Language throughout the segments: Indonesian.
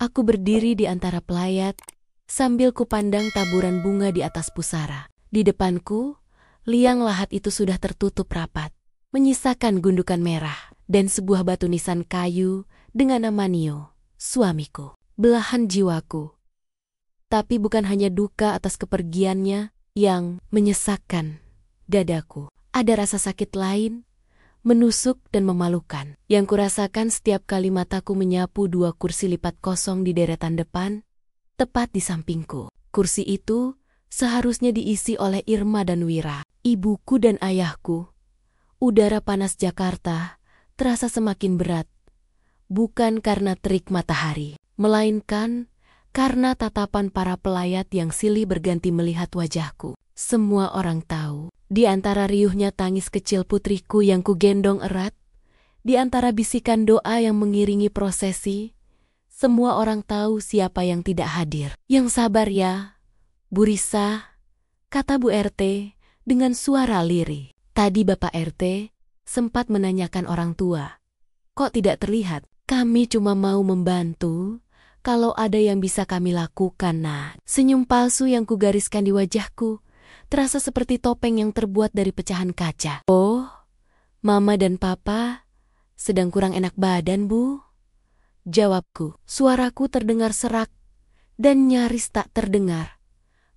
Aku berdiri di antara pelayat, sambil kupandang taburan bunga di atas pusara. Di depanku, liang lahat itu sudah tertutup rapat, menyisakan gundukan merah dan sebuah batu nisan kayu dengan nama Nio, suamiku, belahan jiwaku. Tapi bukan hanya duka atas kepergiannya yang menyesakkan dadaku. Ada rasa sakit lain, menusuk dan memalukan, yang kurasakan setiap kali mataku menyapu dua kursi lipat kosong di deretan depan, tepat di sampingku. Kursi itu seharusnya diisi oleh Irma dan Wira, ibuku dan ayahku. Udara panas Jakarta terasa semakin berat, bukan karena terik matahari, melainkan karena tatapan para pelayat yang silih berganti melihat wajahku. Semua orang tahu, di antara riuhnya tangis kecil putriku yang kugendong erat, di antara bisikan doa yang mengiringi prosesi, semua orang tahu siapa yang tidak hadir. Yang sabar ya, Bu Risa, kata Bu RT dengan suara lirih. Tadi Bapak RT sempat menanyakan orang tua, kok tidak terlihat? Kami cuma mau membantu. Kalau ada yang bisa kami lakukan, Nak. Senyum palsu yang kugariskan di wajahku terasa seperti topeng yang terbuat dari pecahan kaca. Oh, Mama dan Papa sedang kurang enak badan, Bu. Jawabku. Suaraku terdengar serak dan nyaris tak terdengar,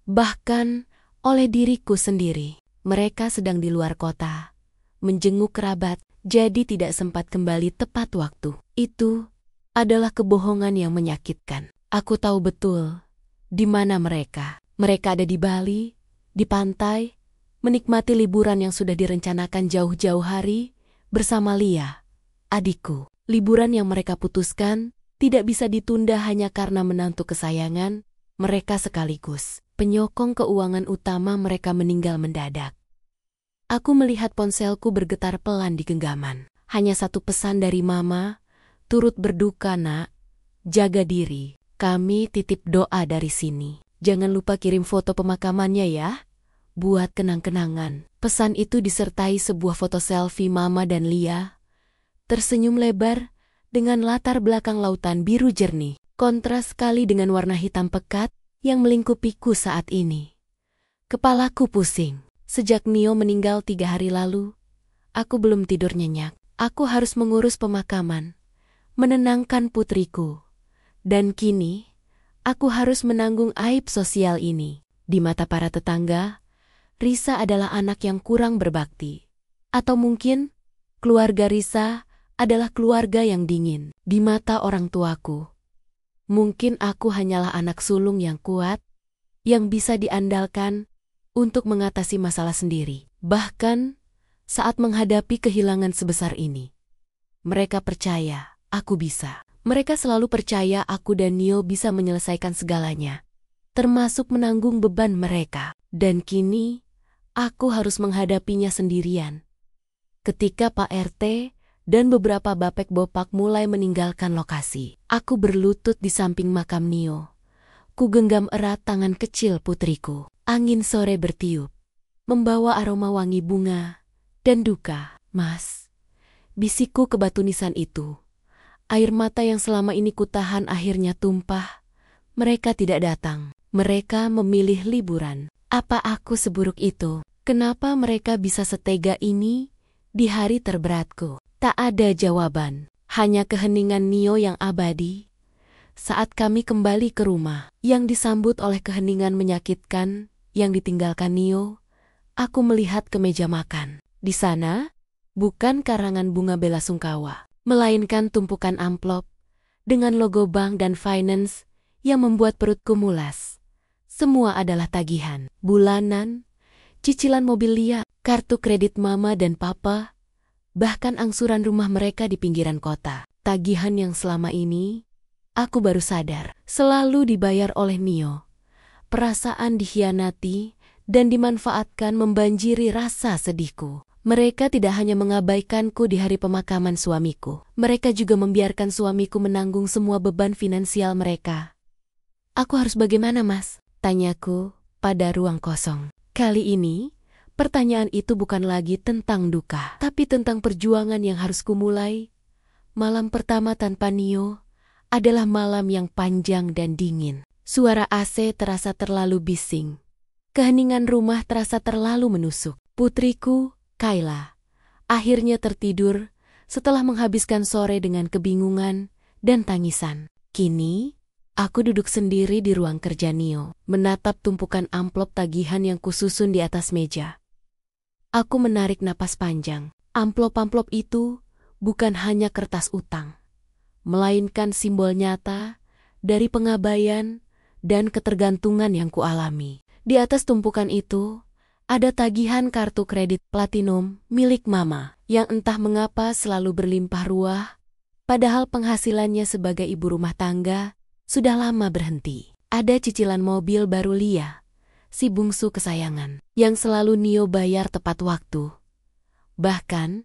bahkan oleh diriku sendiri. Mereka sedang di luar kota, menjenguk kerabat, jadi tidak sempat kembali tepat waktu. Itu adalah kebohongan yang menyakitkan. Aku tahu betul di mana mereka. Mereka ada di Bali, di pantai, menikmati liburan yang sudah direncanakan jauh-jauh hari bersama Lia, adikku. Liburan yang mereka putuskan tidak bisa ditunda hanya karena menantu kesayangan mereka sekaligus. Penyokong keuangan utama mereka meninggal mendadak. Aku melihat ponselku bergetar pelan di genggaman. Hanya satu pesan dari Mama, turut berduka, Nak. Jaga diri. Kami titip doa dari sini. Jangan lupa kirim foto pemakamannya ya, buat kenang-kenangan. Pesan itu disertai sebuah foto selfie Mama dan Lia, tersenyum lebar dengan latar belakang lautan biru jernih. Kontras sekali dengan warna hitam pekat yang melingkupiku saat ini. Kepalaku pusing. Sejak Nio meninggal 3 hari lalu, aku belum tidur nyenyak. Aku harus mengurus pemakaman, menenangkan putriku. Dan kini, aku harus menanggung aib sosial ini. Di mata para tetangga, Risa adalah anak yang kurang berbakti. Atau mungkin, keluarga Risa adalah keluarga yang dingin. Di mata orang tuaku, mungkin aku hanyalah anak sulung yang kuat, yang bisa diandalkan untuk mengatasi masalah sendiri. Bahkan, saat menghadapi kehilangan sebesar ini, mereka percaya aku bisa. Mereka selalu percaya aku dan Nio bisa menyelesaikan segalanya, termasuk menanggung beban mereka. Dan kini, aku harus menghadapinya sendirian. Ketika Pak RT dan beberapa bapek-bopak mulai meninggalkan lokasi, aku berlutut di samping makam Nio. Ku genggam erat tangan kecil putriku. Angin sore bertiup, membawa aroma wangi bunga dan duka. Mas, bisikku ke batu nisan itu. Air mata yang selama ini kutahan akhirnya tumpah. Mereka tidak datang. Mereka memilih liburan. Apa aku seburuk itu? Kenapa mereka bisa setega ini di hari terberatku? Tak ada jawaban, hanya keheningan Nio yang abadi. Saat kami kembali ke rumah, yang disambut oleh keheningan menyakitkan yang ditinggalkan Nio, aku melihat ke meja makan. Di sana, bukan karangan bunga bela sungkawa, melainkan tumpukan amplop dengan logo bank dan finance yang membuat perutku mulas. Semua adalah tagihan, bulanan, cicilan mobil Lia, kartu kredit Mama dan Papa, bahkan angsuran rumah mereka di pinggiran kota. Tagihan yang selama ini, aku baru sadar, selalu dibayar oleh Nio. Perasaan dikhianati dan dimanfaatkan membanjiri rasa sedihku. Mereka tidak hanya mengabaikanku di hari pemakaman suamiku. Mereka juga membiarkan suamiku menanggung semua beban finansial mereka. Aku harus bagaimana, Mas? Tanyaku pada ruang kosong. Kali ini, pertanyaan itu bukan lagi tentang duka, tapi tentang perjuangan yang harus kumulai. Malam pertama tanpa Nio adalah malam yang panjang dan dingin. Suara AC terasa terlalu bising. Keheningan rumah terasa terlalu menusuk. Putriku, Kayla, akhirnya tertidur setelah menghabiskan sore dengan kebingungan dan tangisan. Kini, aku duduk sendiri di ruang kerja Nio, menatap tumpukan amplop tagihan yang kususun di atas meja. Aku menarik napas panjang. Amplop-amplop itu bukan hanya kertas utang, melainkan simbol nyata dari pengabaian dan ketergantungan yang kualami. Di atas tumpukan itu, ada tagihan kartu kredit platinum milik Mama yang entah mengapa selalu berlimpah ruah, padahal penghasilannya sebagai ibu rumah tangga sudah lama berhenti. Ada cicilan mobil baru Lia, si bungsu kesayangan, yang selalu Nio bayar tepat waktu. Bahkan,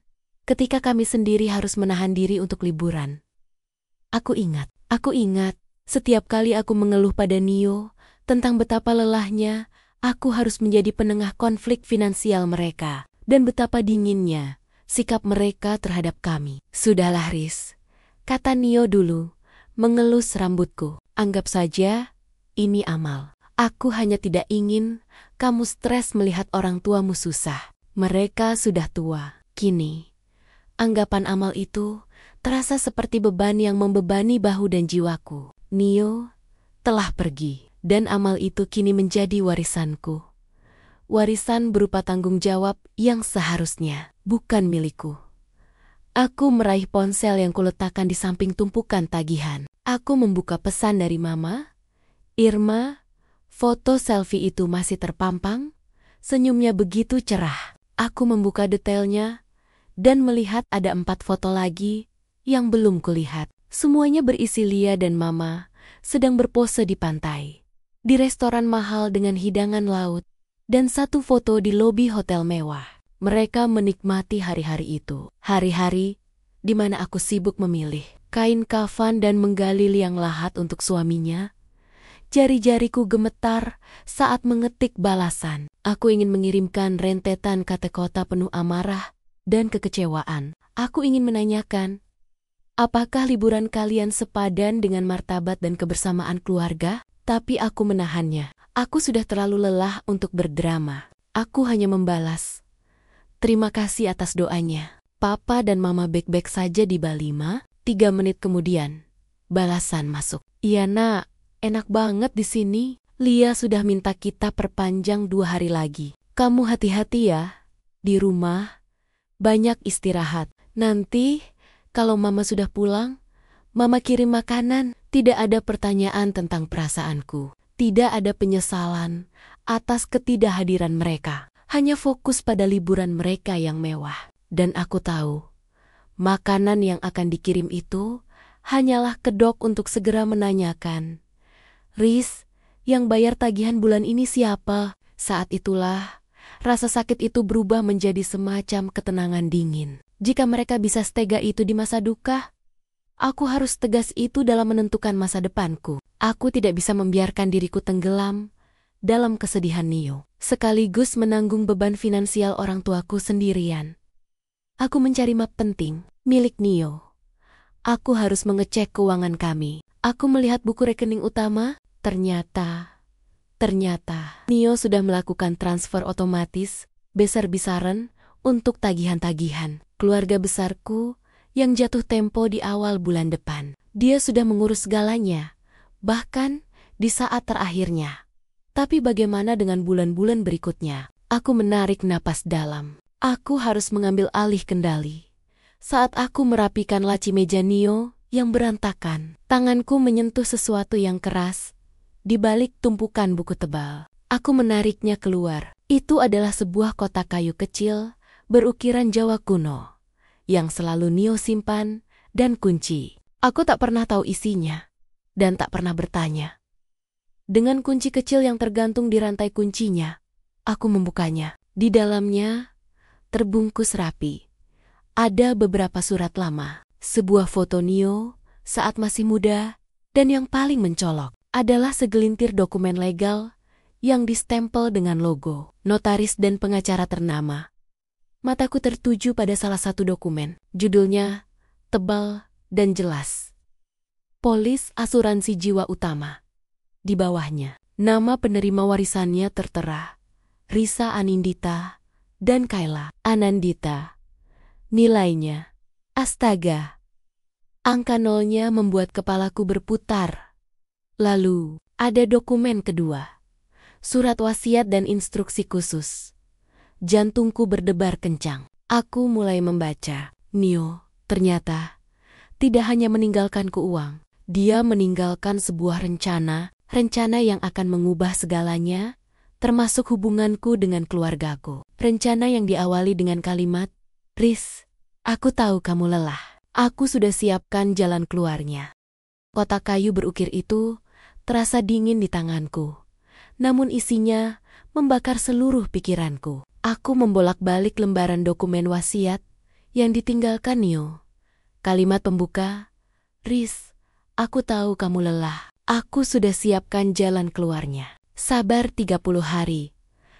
ketika kami sendiri harus menahan diri untuk liburan. Aku ingat setiap kali aku mengeluh pada Nio tentang betapa lelahnya aku harus menjadi penengah konflik finansial mereka, dan betapa dinginnya sikap mereka terhadap kami. Sudahlah, Riz, kata Nio dulu, mengelus rambutku. Anggap saja ini amal. Aku hanya tidak ingin kamu stres melihat orang tuamu susah. Mereka sudah tua. Kini, anggapan amal itu terasa seperti beban yang membebani bahu dan jiwaku. Nio telah pergi, dan amal itu kini menjadi warisanku. Warisan berupa tanggung jawab yang seharusnya bukan milikku. Aku meraih ponsel yang kuletakkan di samping tumpukan tagihan. Aku membuka pesan dari Mama. Irma, foto selfie itu masih terpampang. Senyumnya begitu cerah. Aku membuka detailnya dan melihat ada 4 foto lagi yang belum kulihat. Semuanya berisi Lia dan Mama sedang berpose di pantai, di restoran mahal dengan hidangan laut, dan 1 foto di lobi hotel mewah. Mereka menikmati hari-hari itu. Hari-hari di mana aku sibuk memilih kain kafan dan menggali liang lahat untuk suaminya. Jari-jariku gemetar saat mengetik balasan. Aku ingin mengirimkan rentetan kata-kata penuh amarah dan kekecewaan. Aku ingin menanyakan, apakah liburan kalian sepadan dengan martabat dan kebersamaan keluarga? Tapi aku menahannya. Aku sudah terlalu lelah untuk berdrama. Aku hanya membalas, terima kasih atas doanya. Papa dan Mama baik-baik saja di Bali, Ma. 3 menit kemudian, balasan masuk. Iya, Nak. Enak banget di sini. Lia sudah minta kita perpanjang 2 hari lagi. Kamu hati-hati ya. Di rumah, banyak istirahat. Nanti, kalau Mama sudah pulang, Mama kirim makanan. Tidak ada pertanyaan tentang perasaanku. Tidak ada penyesalan atas ketidakhadiran mereka. Hanya fokus pada liburan mereka yang mewah. Dan aku tahu, makanan yang akan dikirim itu hanyalah kedok untuk segera menanyakan, Riz, yang bayar tagihan bulan ini siapa? Saat itulah, rasa sakit itu berubah menjadi semacam ketenangan dingin. Jika mereka bisa setega itu di masa duka, aku harus tegas itu dalam menentukan masa depanku. Aku tidak bisa membiarkan diriku tenggelam dalam kesedihan Nio, sekaligus menanggung beban finansial orang tuaku sendirian. Aku mencari map penting, milik Nio. Aku harus mengecek keuangan kami. Aku melihat buku rekening utama. Ternyata Nio sudah melakukan transfer otomatis besar-besaran untuk tagihan-tagihan keluarga besarku yang jatuh tempo di awal bulan depan. Dia sudah mengurus segalanya, bahkan di saat terakhirnya. Tapi bagaimana dengan bulan-bulan berikutnya? Aku menarik napas dalam. Aku harus mengambil alih kendali. Saat aku merapikan laci meja Nio yang berantakan, tanganku menyentuh sesuatu yang keras di balik tumpukan buku tebal. Aku menariknya keluar. Itu adalah sebuah kotak kayu kecil berukiran Jawa kuno yang selalu Nio simpan dan kunci. Aku tak pernah tahu isinya dan tak pernah bertanya. Dengan kunci kecil yang tergantung di rantai kuncinya, aku membukanya. Di dalamnya, terbungkus rapi, ada beberapa surat lama, sebuah foto Nio saat masih muda, dan yang paling mencolok adalah segelintir dokumen legal yang distempel dengan logo notaris dan pengacara ternama. Mataku tertuju pada salah satu dokumen. Judulnya tebal dan jelas. Polis asuransi jiwa utama. Di bawahnya, nama penerima warisannya tertera, Risa Anindita dan Kayla Anandita. Nilainya, astaga. Angka nolnya membuat kepalaku berputar. Lalu, ada dokumen kedua. Surat wasiat dan instruksi khusus. Jantungku berdebar kencang. Aku mulai membaca. Nio, ternyata, tidak hanya meninggalkanku uang. Dia meninggalkan sebuah rencana yang akan mengubah segalanya, termasuk hubunganku dengan keluargaku. Rencana yang diawali dengan kalimat, Riz, aku tahu kamu lelah. Aku sudah siapkan jalan keluarnya. Kotak kayu berukir itu terasa dingin di tanganku. Namun isinya membakar seluruh pikiranku. Aku membolak-balik lembaran dokumen wasiat yang ditinggalkan Nio. Kalimat pembuka, Riz, aku tahu kamu lelah. Aku sudah siapkan jalan keluarnya. Sabar 30 hari.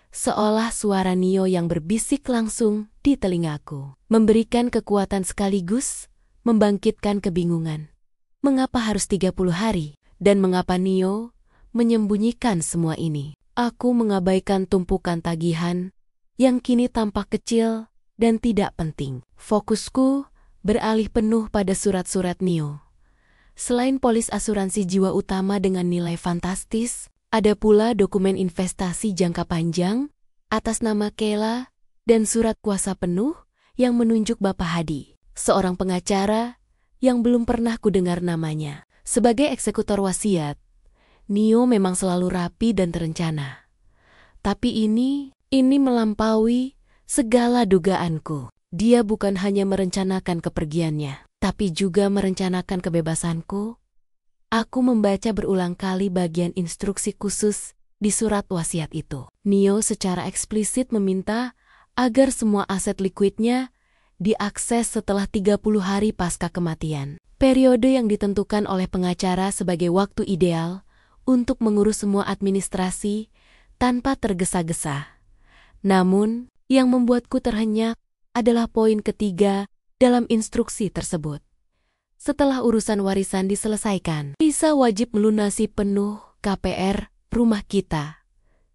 Seolah suara Nio yang berbisik langsung di telingaku. Memberikan kekuatan sekaligus membangkitkan kebingungan. Mengapa harus 30 hari? Dan mengapa Nio menyembunyikan semua ini? Aku mengabaikan tumpukan tagihan yang kini tampak kecil dan tidak penting. Fokusku beralih penuh pada surat-surat Nio. Selain polis asuransi jiwa utama dengan nilai fantastis, ada pula dokumen investasi jangka panjang atas nama Kayla dan surat kuasa penuh yang menunjuk Bapak Hadi, seorang pengacara yang belum pernah kudengar namanya. Sebagai eksekutor wasiat, Nio memang selalu rapi dan terencana. Tapi ini melampaui segala dugaanku. Dia bukan hanya merencanakan kepergiannya, tapi juga merencanakan kebebasanku. Aku membaca berulang kali bagian instruksi khusus di surat wasiat itu. Nio secara eksplisit meminta agar semua aset likuidnya diakses setelah 30 hari pasca kematian. Periode yang ditentukan oleh pengacara sebagai waktu ideal untuk mengurus semua administrasi tanpa tergesa-gesa. Namun, yang membuatku terhenyak adalah poin ketiga dalam instruksi tersebut. Setelah urusan warisan diselesaikan, Risa wajib melunasi penuh KPR rumah kita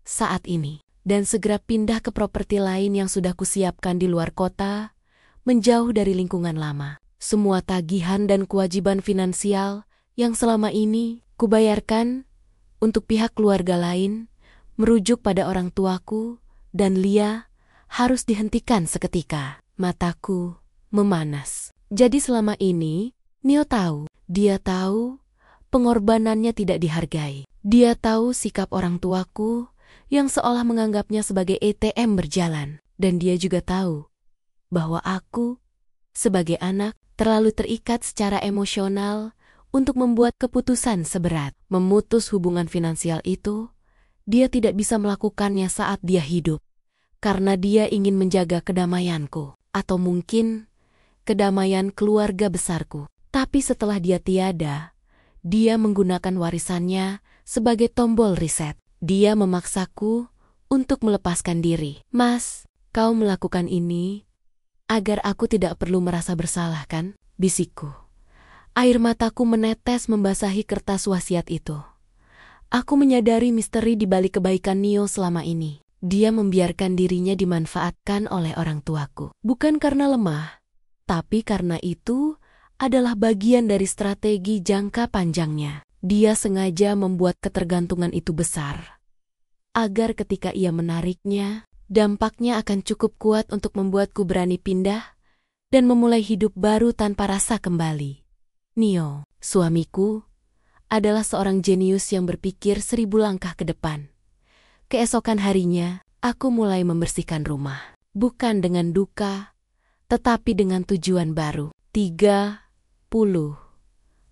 saat ini dan segera pindah ke properti lain yang sudah kusiapkan di luar kota, menjauh dari lingkungan lama. Semua tagihan dan kewajiban finansial yang selama ini kubayarkan untuk pihak keluarga lain, merujuk pada orang tuaku dan Lia, harus dihentikan seketika. Mataku memanas. Jadi selama ini, Nio tahu. Dia tahu pengorbanannya tidak dihargai. Dia tahu sikap orang tuaku yang seolah menganggapnya sebagai ATM berjalan. Dan dia juga tahu bahwa aku, sebagai anak, terlalu terikat secara emosional untuk membuat keputusan seberat. Memutus hubungan finansial itu, dia tidak bisa melakukannya saat dia hidup. Karena dia ingin menjaga kedamaianku, atau mungkin kedamaian keluarga besarku. Tapi setelah dia tiada, dia menggunakan warisannya sebagai tombol reset. Dia memaksaku untuk melepaskan diri. Mas, kau melakukan ini agar aku tidak perlu merasa bersalah, kan? Bisikku. Air mataku menetes membasahi kertas wasiat itu. Aku menyadari misteri di balik kebaikan Nio selama ini. Dia membiarkan dirinya dimanfaatkan oleh orang tuaku. Bukan karena lemah, tapi karena itu adalah bagian dari strategi jangka panjangnya. Dia sengaja membuat ketergantungan itu besar, agar ketika ia menariknya, dampaknya akan cukup kuat untuk membuatku berani pindah dan memulai hidup baru tanpa rasa kembali. Nio, suamiku, adalah seorang jenius yang berpikir 1000 langkah ke depan. Keesokan harinya, aku mulai membersihkan rumah. Bukan dengan duka, tetapi dengan tujuan baru. 30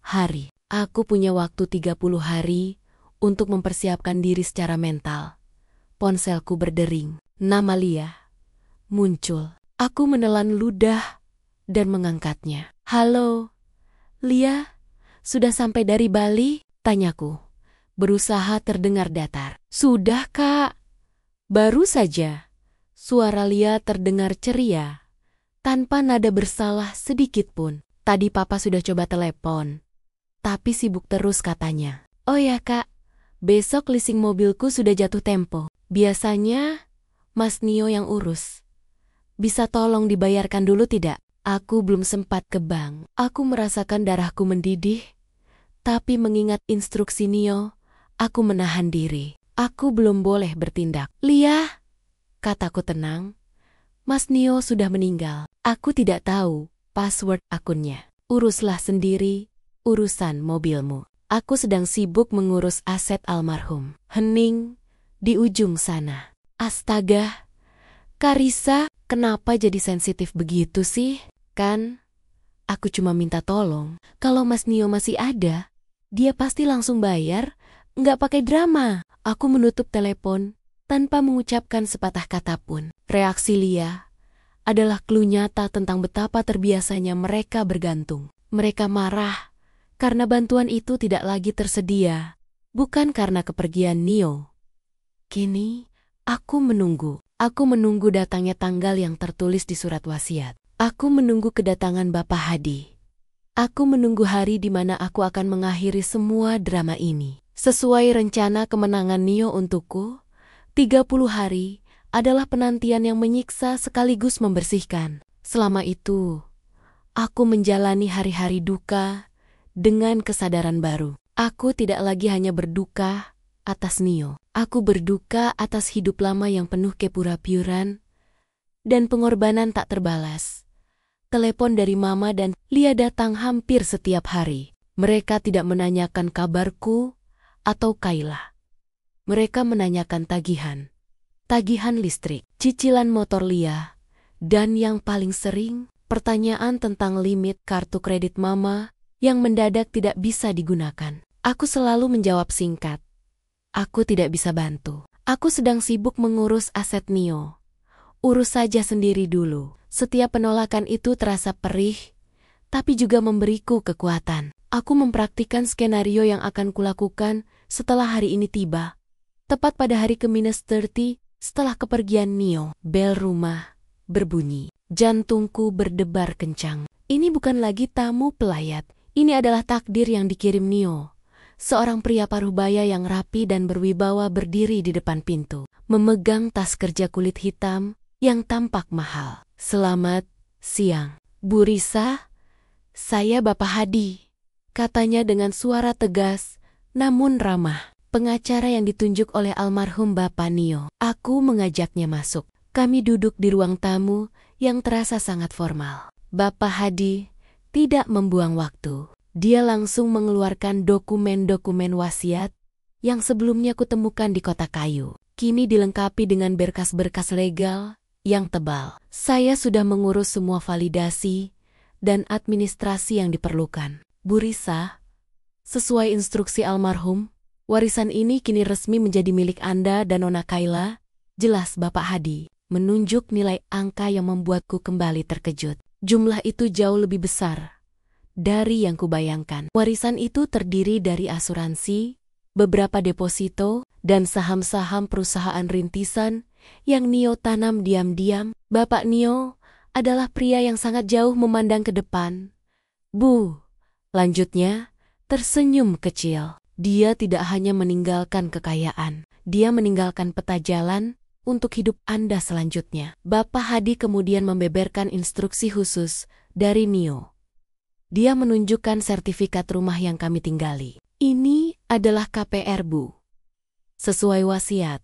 hari. Aku punya waktu 30 hari untuk mempersiapkan diri secara mental. Ponselku berdering. Nama Lia muncul. Aku menelan ludah dan mengangkatnya. Halo, Lia, sudah sampai dari Bali? Tanyaku. Berusaha terdengar datar. Sudah, Kak. Baru saja. Suara Lia terdengar ceria, tanpa nada bersalah sedikit pun. Tadi Papa sudah coba telepon, tapi sibuk terus katanya. Oh ya kak, besok leasing mobilku sudah jatuh tempo. Biasanya Mas Nio yang urus. Bisa tolong dibayarkan dulu tidak? Aku belum sempat ke bank. Aku merasakan darahku mendidih, tapi mengingat instruksi Nio, aku menahan diri. Aku belum boleh bertindak. Lia, kataku tenang. Mas Nio sudah meninggal. Aku tidak tahu password akunnya. Uruslah sendiri urusan mobilmu. Aku sedang sibuk mengurus aset almarhum. Hening di ujung sana. Astaga, Karissa, kenapa jadi sensitif begitu sih? Kan, aku cuma minta tolong. Kalau Mas Nio masih ada, dia pasti langsung bayar, nggak pakai drama. Aku menutup telepon tanpa mengucapkan sepatah kata pun. Reaksi Lia adalah clue nyata tentang betapa terbiasanya mereka bergantung. Mereka marah karena bantuan itu tidak lagi tersedia, bukan karena kepergian Nio. Kini, aku menunggu. Aku menunggu datangnya tanggal yang tertulis di surat wasiat. Aku menunggu kedatangan Bapak Hadi. Aku menunggu hari di mana aku akan mengakhiri semua drama ini. Sesuai rencana kemenangan Nio untukku, 30 hari adalah penantian yang menyiksa sekaligus membersihkan. Selama itu, aku menjalani hari-hari duka dengan kesadaran baru. Aku tidak lagi hanya berduka atas Nio. Aku berduka atas hidup lama yang penuh kepura-puran dan pengorbanan tak terbalas. Telepon dari Mama dan Lia datang hampir setiap hari. Mereka tidak menanyakan kabarku atau Kayla. Mereka menanyakan tagihan. Tagihan listrik, cicilan motor Lia, dan yang paling sering, pertanyaan tentang limit kartu kredit Mama yang mendadak tidak bisa digunakan. Aku selalu menjawab singkat. Aku tidak bisa bantu. Aku sedang sibuk mengurus aset Nio. Urus saja sendiri dulu. Setiap penolakan itu terasa perih, tapi juga memberiku kekuatan. Aku mempraktikkan skenario yang akan kulakukan setelah hari ini tiba. Tepat pada hari ke-30 setelah kepergian Nio, bel rumah berbunyi. Jantungku berdebar kencang. Ini bukan lagi tamu pelayat. Ini adalah takdir yang dikirim Nio. Seorang pria paruh baya yang rapi dan berwibawa berdiri di depan pintu, memegang tas kerja kulit hitam yang tampak mahal. Selamat siang, Bu Risa. Saya Bapak Hadi, katanya dengan suara tegas namun ramah. Pengacara yang ditunjuk oleh almarhum Bapak Nio. Aku mengajaknya masuk. Kami duduk di ruang tamu yang terasa sangat formal. Bapak Hadi tidak membuang waktu. Dia langsung mengeluarkan dokumen-dokumen wasiat yang sebelumnya kutemukan di kotak kayu. Kini dilengkapi dengan berkas-berkas legal yang tebal. Saya sudah mengurus semua validasi dan administrasi yang diperlukan. Bu Risa, sesuai instruksi almarhum, warisan ini kini resmi menjadi milik Anda dan Nona Kayla. Jelas Bapak Hadi, menunjuk nilai angka yang membuatku kembali terkejut. Jumlah itu jauh lebih besar dari yang kubayangkan. Warisan itu terdiri dari asuransi, beberapa deposito, dan saham-saham perusahaan rintisan yang Nio tanam diam-diam. Bapak Nio adalah pria yang sangat jauh memandang ke depan. Bu, lanjutnya, tersenyum kecil. Dia tidak hanya meninggalkan kekayaan, dia meninggalkan peta jalan untuk hidup Anda selanjutnya. Bapak Hadi kemudian membeberkan instruksi khusus dari Nio. Dia menunjukkan sertifikat rumah yang kami tinggali. Ini adalah KPR, Bu. Sesuai wasiat,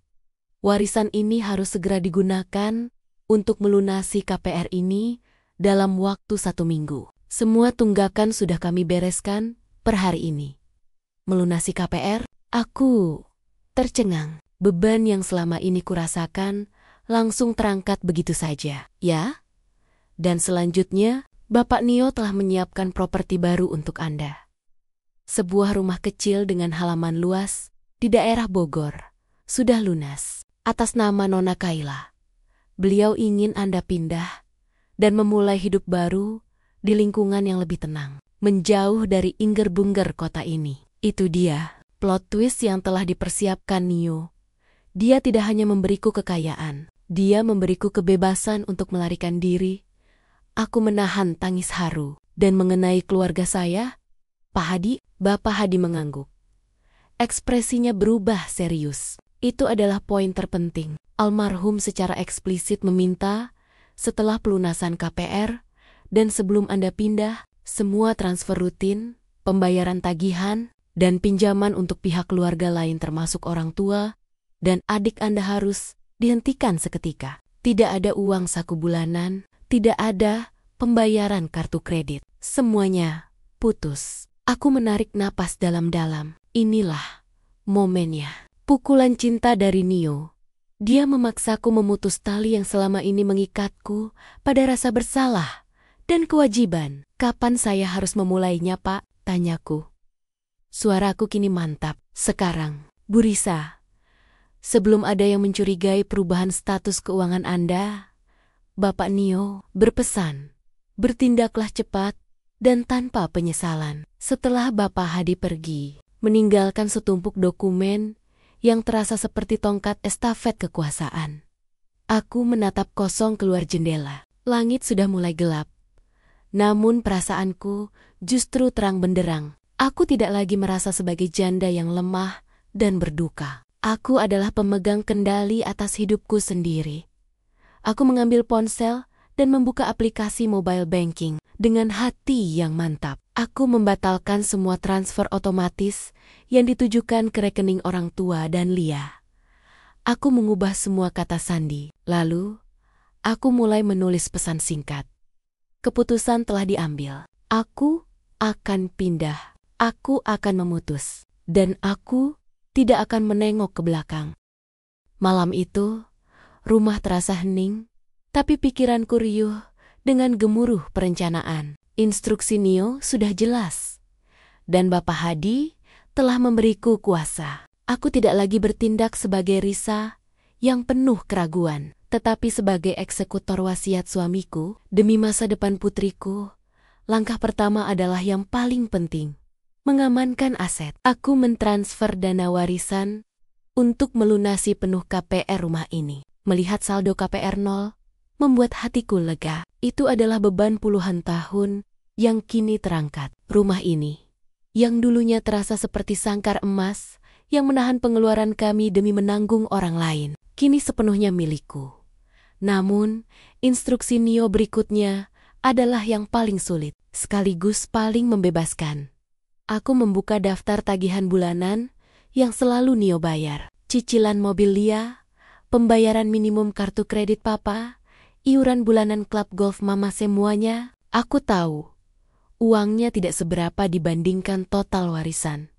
warisan ini harus segera digunakan untuk melunasi KPR ini dalam waktu 1 minggu. Semua tunggakan sudah kami bereskan per hari ini. Melunasi KPR, aku tercengang. Beban yang selama ini kurasakan langsung terangkat begitu saja. Ya? Dan selanjutnya, Bapak Nio telah menyiapkan properti baru untuk Anda. Sebuah rumah kecil dengan halaman luas di daerah Bogor. Sudah lunas. Atas nama Nona Kayla. Beliau ingin Anda pindah dan memulai hidup baru di lingkungan yang lebih tenang. Menjauh dari ingger-bungger kota ini. Itu dia, plot twist yang telah dipersiapkan Nio. Dia tidak hanya memberiku kekayaan. Dia memberiku kebebasan untuk melarikan diri. Aku menahan tangis haru. Dan mengenai keluarga saya, Pak Hadi, Bapak Hadi mengangguk. Ekspresinya berubah serius. Itu adalah poin terpenting. Almarhum secara eksplisit meminta, setelah pelunasan KPR, dan sebelum Anda pindah, semua transfer rutin, pembayaran tagihan, dan pinjaman untuk pihak keluarga lain termasuk orang tua, dan adik Anda harus dihentikan seketika. Tidak ada uang saku bulanan, tidak ada pembayaran kartu kredit. Semuanya putus. Aku menarik napas dalam-dalam. Inilah momennya. Pukulan cinta dari Nio. Dia memaksaku memutus tali yang selama ini mengikatku pada rasa bersalah dan kewajiban. Kapan saya harus memulainya, Pak? Tanyaku. Suaraku kini mantap. Sekarang, Bu Risa, sebelum ada yang mencurigai perubahan status keuangan Anda, Bapak Nio berpesan, bertindaklah cepat dan tanpa penyesalan. Setelah Bapak Hadi pergi, meninggalkan setumpuk dokumen yang terasa seperti tongkat estafet kekuasaan. Aku menatap kosong keluar jendela. Langit sudah mulai gelap. Namun perasaanku justru terang benderang. Aku tidak lagi merasa sebagai janda yang lemah dan berduka. Aku adalah pemegang kendali atas hidupku sendiri. Aku mengambil ponsel dan membuka aplikasi mobile banking dengan hati yang mantap. Aku membatalkan semua transfer otomatis yang ditujukan ke rekening orang tua dan Lia. Aku mengubah semua kata sandi. Lalu, aku mulai menulis pesan singkat. Keputusan telah diambil. Aku akan pindah. Aku akan memutus. Dan aku tidak akan menengok ke belakang. Malam itu, rumah terasa hening, tapi pikiranku riuh dengan gemuruh perencanaan. Instruksi Nio sudah jelas. Dan Bapak Hadi telah memberiku kuasa. Aku tidak lagi bertindak sebagai Risa yang penuh keraguan, tetapi sebagai eksekutor wasiat suamiku demi masa depan putriku. Langkah pertama adalah yang paling penting, mengamankan aset. Aku mentransfer dana warisan untuk melunasi penuh KPR rumah ini. Melihat saldo KPR 0, membuat hatiku lega. Itu adalah beban puluhan tahun yang kini terangkat. Rumah ini, yang dulunya terasa seperti sangkar emas yang menahan pengeluaran kami demi menanggung orang lain, kini sepenuhnya milikku. Namun, instruksi Nio berikutnya adalah yang paling sulit, sekaligus paling membebaskan. Aku membuka daftar tagihan bulanan yang selalu Nio bayar. Cicilan mobil Lia, pembayaran minimum kartu kredit Papa, iuran bulanan klub golf Mama, semuanya. Aku tahu, uangnya tidak seberapa dibandingkan total warisan.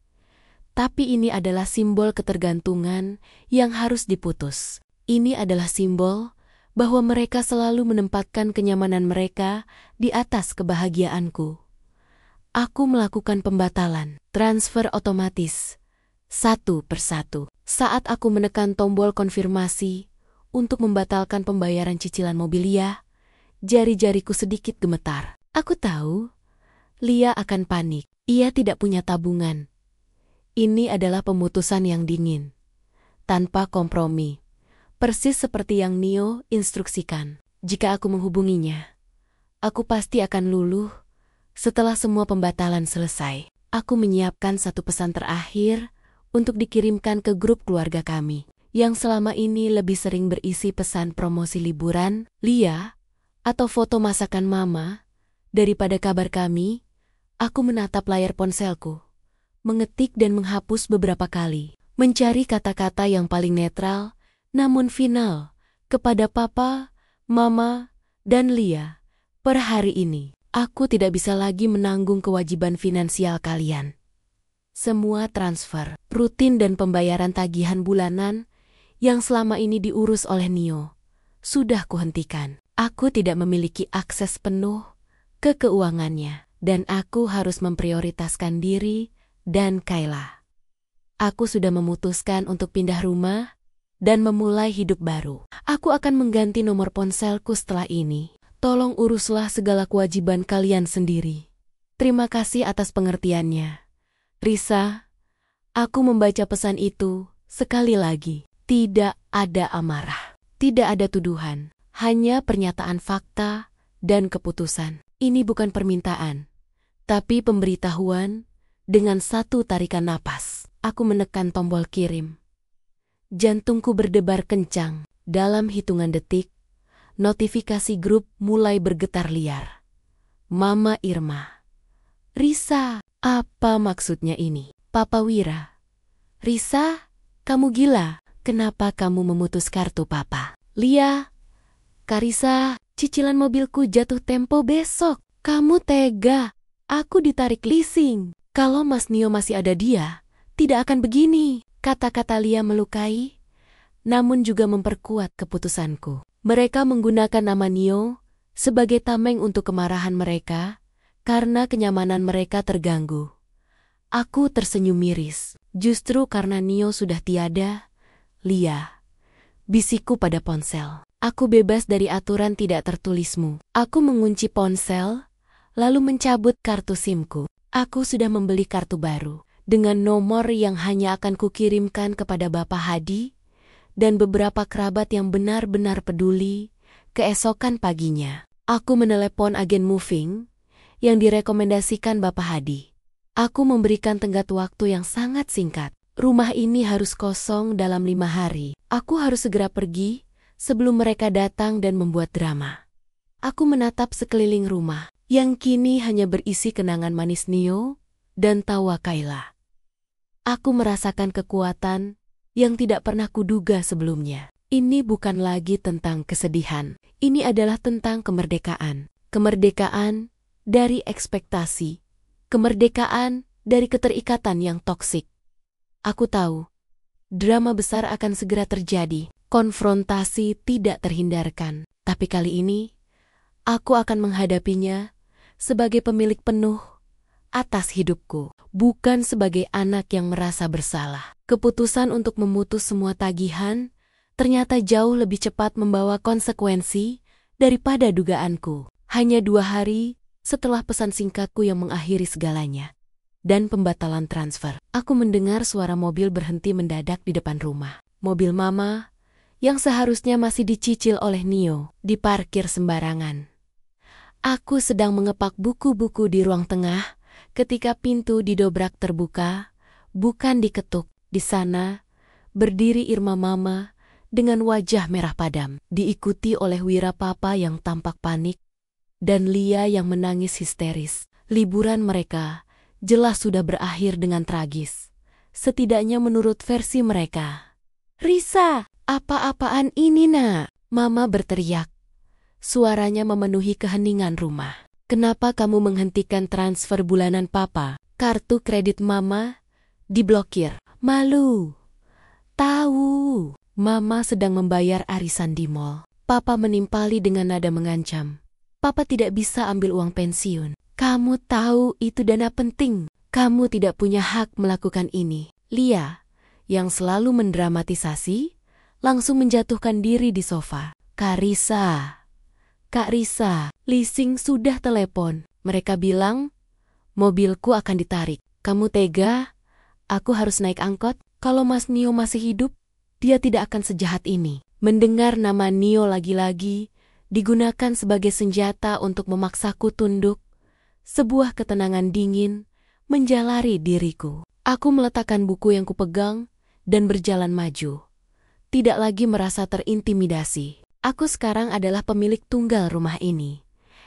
Tapi ini adalah simbol ketergantungan yang harus diputus. Ini adalah simbol bahwa mereka selalu menempatkan kenyamanan mereka di atas kebahagiaanku. Aku melakukan pembatalan, transfer otomatis, satu persatu. Saat aku menekan tombol konfirmasi untuk membatalkan pembayaran cicilan mobil Lia, jari-jariku sedikit gemetar. Aku tahu, Lia akan panik. Ia tidak punya tabungan. Ini adalah pemutusan yang dingin, tanpa kompromi. Persis seperti yang Nio instruksikan. Jika aku menghubunginya, aku pasti akan luluh. Setelah semua pembatalan selesai, aku menyiapkan satu pesan terakhir untuk dikirimkan ke grup keluarga kami, yang selama ini lebih sering berisi pesan promosi liburan, Lia, atau foto masakan Mama. Daripada kabar kami, aku menatap layar ponselku, mengetik dan menghapus beberapa kali, mencari kata-kata yang paling netral, namun final, kepada Papa, Mama, dan Lia. Per hari ini, aku tidak bisa lagi menanggung kewajiban finansial kalian. Semua transfer, rutin dan pembayaran tagihan bulanan yang selama ini diurus oleh Nio, sudah kuhentikan. Aku tidak memiliki akses penuh ke keuangannya, dan aku harus memprioritaskan diri dan Kayla. Aku sudah memutuskan untuk pindah rumah dan memulai hidup baru. Aku akan mengganti nomor ponselku setelah ini. Tolong uruslah segala kewajiban kalian sendiri. Terima kasih atas pengertiannya. Risa, aku membaca pesan itu sekali lagi. Tidak ada amarah, tidak ada tuduhan, hanya pernyataan fakta dan keputusan. Ini bukan permintaan, tapi pemberitahuan Dengan satu tarikan napas, aku menekan tombol kirim. Jantungku berdebar kencang. Dalam hitungan detik, notifikasi grup mulai bergetar liar. Mama Irma. Risa, apa maksudnya ini? Papa Wira. Risa, kamu gila. Kenapa kamu memutus kartu papa? Lia. Karisa, cicilan mobilku jatuh tempo besok. Kamu tega. Aku ditarik leasing. Kalau Mas Nio masih ada dia, tidak akan begini. Kata-kata Lia melukai, namun juga memperkuat keputusanku. Mereka menggunakan nama Nio sebagai tameng untuk kemarahan mereka karena kenyamanan mereka terganggu. Aku tersenyum miris. Justru karena Nio sudah tiada, Lia, bisikku pada ponsel. Aku bebas dari aturan tidak tertulismu. Aku mengunci ponsel, lalu mencabut kartu SIM-ku. Aku sudah membeli kartu baru, dengan nomor yang hanya akan kukirimkan kepada Bapak Hadi dan beberapa kerabat yang benar-benar peduli. Keesokan paginya, aku menelepon agen moving yang direkomendasikan Bapak Hadi. Aku memberikan tenggat waktu yang sangat singkat. Rumah ini harus kosong dalam 5 hari. Aku harus segera pergi sebelum mereka datang dan membuat drama. Aku menatap sekeliling rumah, yang kini hanya berisi kenangan manis Nio dan tawa Kayla. Aku merasakan kekuatan yang tidak pernah kuduga sebelumnya. Ini bukan lagi tentang kesedihan. Ini adalah tentang kemerdekaan. Kemerdekaan dari ekspektasi. Kemerdekaan dari keterikatan yang toksik. Aku tahu, drama besar akan segera terjadi. Konfrontasi tidak terhindarkan. Tapi kali ini, aku akan menghadapinya sebagai pemilik penuh atas hidupku, bukan sebagai anak yang merasa bersalah. Keputusan untuk memutus semua tagihan ternyata jauh lebih cepat membawa konsekuensi daripada dugaanku. Hanya 2 hari setelah pesan singkatku yang mengakhiri segalanya dan pembatalan transfer, aku mendengar suara mobil berhenti mendadak di depan rumah. Mobil Mama yang seharusnya masih dicicil oleh Nio diparkir sembarangan. Aku sedang mengepak buku-buku di ruang tengah ketika pintu didobrak terbuka, bukan diketuk. Di sana, berdiri Irma Mama dengan wajah merah padam, diikuti oleh Wira Papa yang tampak panik, dan Lia yang menangis histeris. Liburan mereka jelas sudah berakhir dengan tragis, setidaknya menurut versi mereka. Risa, apa-apaan ini nak? Mama berteriak. Suaranya memenuhi keheningan rumah. Kenapa kamu menghentikan transfer bulanan papa? Kartu kredit Mama diblokir. Malu. Tahu, Mama sedang membayar arisan di mall. Papa menimpali dengan nada mengancam. Papa tidak bisa ambil uang pensiun. Kamu tahu itu dana penting. Kamu tidak punya hak melakukan ini. Lia, yang selalu mendramatisasi, langsung menjatuhkan diri di sofa. Kak Risa, leasing sudah telepon. Mereka bilang, mobilku akan ditarik. Kamu tega? Aku harus naik angkot? Kalau Mas Nio masih hidup, dia tidak akan sejahat ini. Mendengar nama Nio lagi-lagi digunakan sebagai senjata untuk memaksaku tunduk, sebuah ketenangan dingin menjalari diriku. Aku meletakkan buku yang kupegang dan berjalan maju. Tidak lagi merasa terintimidasi. Aku sekarang adalah pemilik tunggal rumah ini.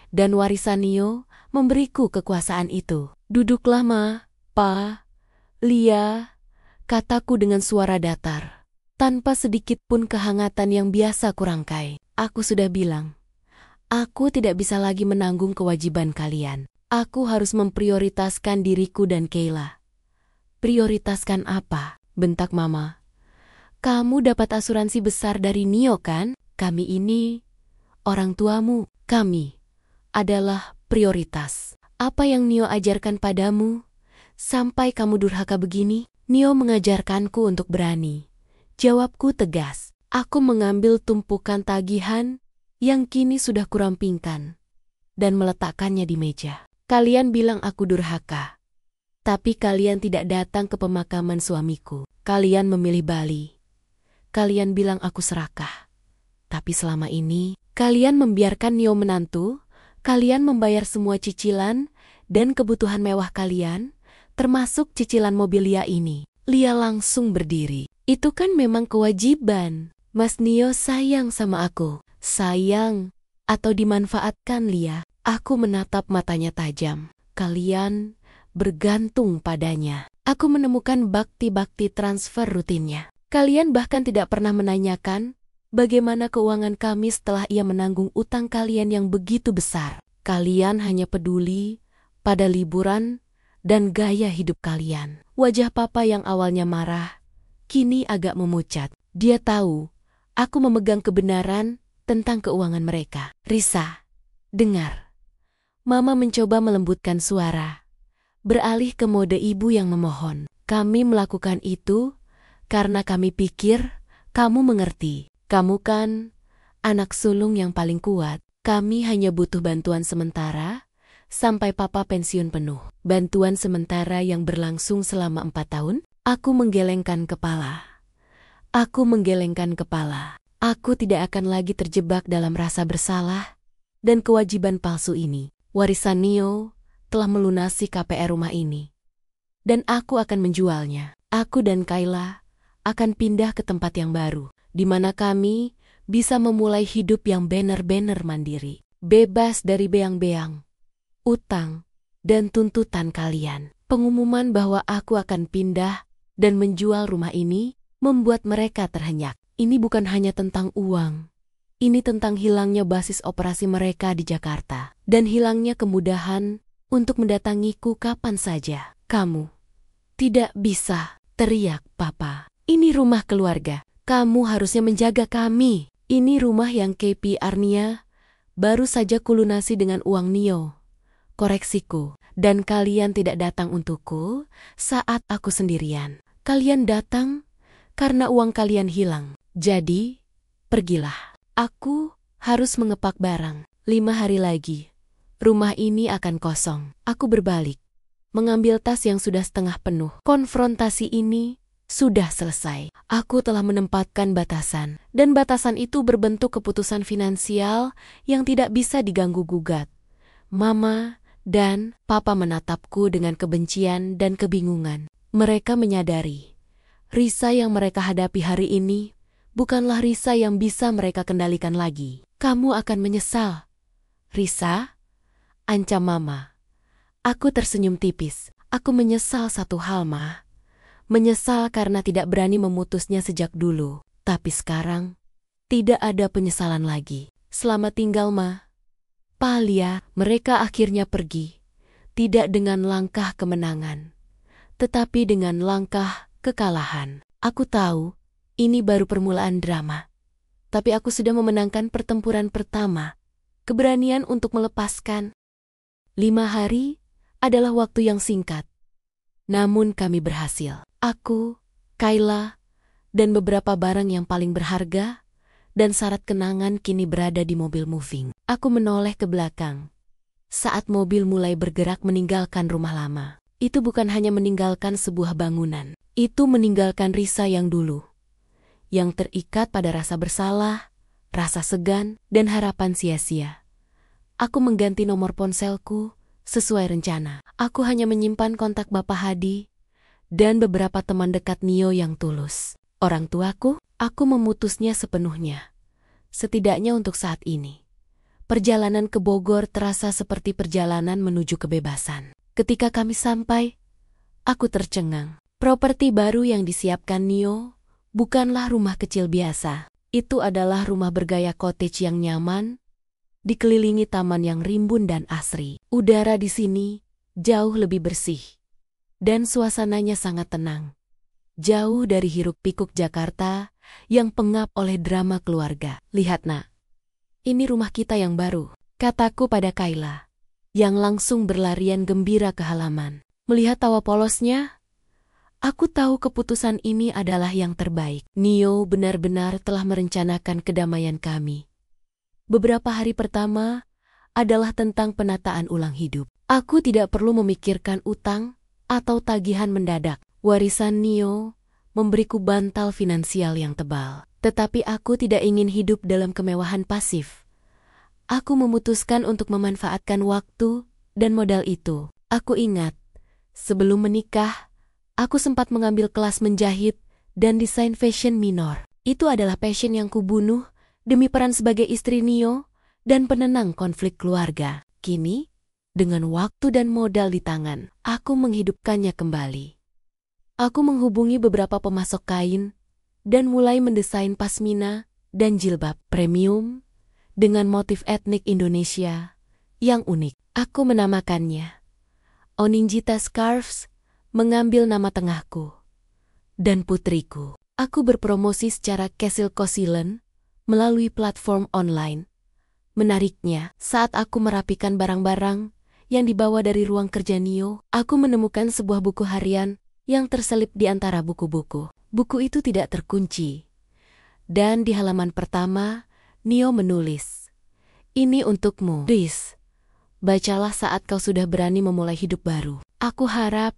Dan warisan Nio memberiku kekuasaan itu. Duduklah Ma, Pa, Lia, kataku dengan suara datar. Tanpa sedikit pun kehangatan yang biasa kurangkai. Aku sudah bilang, aku tidak bisa lagi menanggung kewajiban kalian. Aku harus memprioritaskan diriku dan Kayla. Prioritaskan apa? Bentak Mama. Kamu dapat asuransi besar dari Nio kan? Kami ini, orang tuamu, kami adalah prioritas. Apa yang Nio ajarkan padamu? Sampai kamu durhaka begini? Nio mengajarkanku untuk berani. Jawabku tegas. Aku mengambil tumpukan tagihan yang kini sudah kurampingkan dan meletakkannya di meja. Kalian bilang aku durhaka. Tapi kalian tidak datang ke pemakaman suamiku. Kalian memilih Bali. Kalian bilang aku serakah. Tapi selama ini, kalian membiarkan Nio menantu, kalian membayar semua cicilan dan kebutuhan mewah kalian, termasuk cicilan mobil Lia ini. Lia langsung berdiri. Itu kan memang kewajiban. Mas Nio sayang sama aku. Sayang atau dimanfaatkan Lia? Aku menatap matanya tajam. Kalian bergantung padanya. Aku menemukan bakti-bakti transfer rutinnya. Kalian bahkan tidak pernah menanyakan bagaimana keuangan kami setelah ia menanggung utang kalian yang begitu besar. Kalian hanya peduli pada liburan dan gaya hidup kalian. Wajah papa yang awalnya marah, kini agak memucat. Dia tahu aku memegang kebenaran tentang keuangan mereka. Risa, dengar. Mama mencoba melembutkan suara, beralih ke mode ibu yang memohon. Kami melakukan itu karena kami pikir kamu mengerti. Kamu kan anak sulung yang paling kuat. Kami hanya butuh bantuan sementara sampai papa pensiun penuh. Bantuan sementara yang berlangsung selama 4 tahun? Aku menggelengkan kepala. Aku tidak akan lagi terjebak dalam rasa bersalah dan kewajiban palsu ini. Warisan Nio telah melunasi KPR rumah ini. Dan aku akan menjualnya. Aku dan Kayla akan pindah ke tempat yang baru, di mana kami bisa memulai hidup yang benar-benar mandiri. Bebas dari beang-beang, utang, dan tuntutan kalian. Pengumuman bahwa aku akan pindah dan menjual rumah ini membuat mereka terhenyak. Ini bukan hanya tentang uang. Ini tentang hilangnya basis operasi mereka di Jakarta. Dan hilangnya kemudahan untuk mendatangiku kapan saja. Kamu tidak bisa, teriak papa. Ini rumah keluarga. Kamu harusnya menjaga kami. Ini rumah yang KP Arnia baru saja kulunasi dengan uang Nio. Koreksiku. Dan kalian tidak datang untukku saat aku sendirian. Kalian datang karena uang kalian hilang. Jadi, pergilah. Aku harus mengepak barang. 5 hari lagi, rumah ini akan kosong. Aku berbalik, mengambil tas yang sudah setengah penuh. Konfrontasi ini sudah selesai. Aku telah menempatkan batasan. Dan batasan itu berbentuk keputusan finansial yang tidak bisa diganggu-gugat. Mama dan papa menatapku dengan kebencian dan kebingungan. Mereka menyadari, Risa yang mereka hadapi hari ini bukanlah Risa yang bisa mereka kendalikan lagi. Kamu akan menyesal. Risa, ancam mama. Aku tersenyum tipis. Aku menyesal satu hal, Ma. Menyesal karena tidak berani memutusnya sejak dulu. Tapi sekarang, tidak ada penyesalan lagi. Selamat tinggal, Ma. Pa Lia, mereka akhirnya pergi. Tidak dengan langkah kemenangan, tetapi dengan langkah kekalahan. Aku tahu, ini baru permulaan drama. Tapi aku sudah memenangkan pertempuran pertama. Keberanian untuk melepaskan. 5 hari adalah waktu yang singkat. Namun kami berhasil. Aku, Kayla, dan beberapa barang yang paling berharga dan syarat kenangan kini berada di mobil moving. Aku menoleh ke belakang. Saat mobil mulai bergerak meninggalkan rumah lama. Itu bukan hanya meninggalkan sebuah bangunan. Itu meninggalkan Risa yang dulu. Yang terikat pada rasa bersalah, rasa segan, dan harapan sia-sia. Aku mengganti nomor ponselku sesuai rencana. Aku hanya menyimpan kontak Bapak Hadi dan beberapa teman dekat Nio yang tulus. Orang tuaku, aku memutusnya sepenuhnya. Setidaknya untuk saat ini. Perjalanan ke Bogor terasa seperti perjalanan menuju kebebasan. Ketika kami sampai, aku tercengang. Properti baru yang disiapkan Nio bukanlah rumah kecil biasa. Itu adalah rumah bergaya cottage yang nyaman, dikelilingi taman yang rimbun dan asri. Udara di sini jauh lebih bersih, dan suasananya sangat tenang. Jauh dari hiruk-pikuk Jakarta yang pengap oleh drama keluarga. Lihat, Nak. Ini rumah kita yang baru, kataku pada Kayla, yang langsung berlarian gembira ke halaman. Melihat tawa polosnya, aku tahu keputusan ini adalah yang terbaik. Nio benar-benar telah merencanakan kedamaian kami. Beberapa hari pertama adalah tentang penataan ulang hidup. Aku tidak perlu memikirkan utang atau tagihan mendadak. Warisan Nio memberiku bantal finansial yang tebal. Tetapi aku tidak ingin hidup dalam kemewahan pasif. Aku memutuskan untuk memanfaatkan waktu dan modal itu. Aku ingat, Sebelum menikah, aku sempat mengambil kelas menjahit dan desain fashion minor. Itu adalah passion yang kubunuh demi peran sebagai istri Nio dan penenang konflik keluarga. Kini, dengan waktu dan modal di tangan, aku menghidupkannya kembali. Aku menghubungi beberapa pemasok kain dan mulai mendesain pasmina dan jilbab premium dengan motif etnik Indonesia yang unik. Aku menamakannya Oninjita Scarves, mengambil nama tengahku, dan putriku. Aku berpromosi secara kecil-kecilan melalui platform online. Menariknya, saat aku merapikan barang-barang yang dibawa dari ruang kerja Nio, aku menemukan sebuah buku harian yang terselip di antara buku-buku. Buku itu tidak terkunci. Dan di halaman pertama, Nio menulis, "Ini untukmu, Riz. Bacalah saat kau sudah berani memulai hidup baru. Aku harap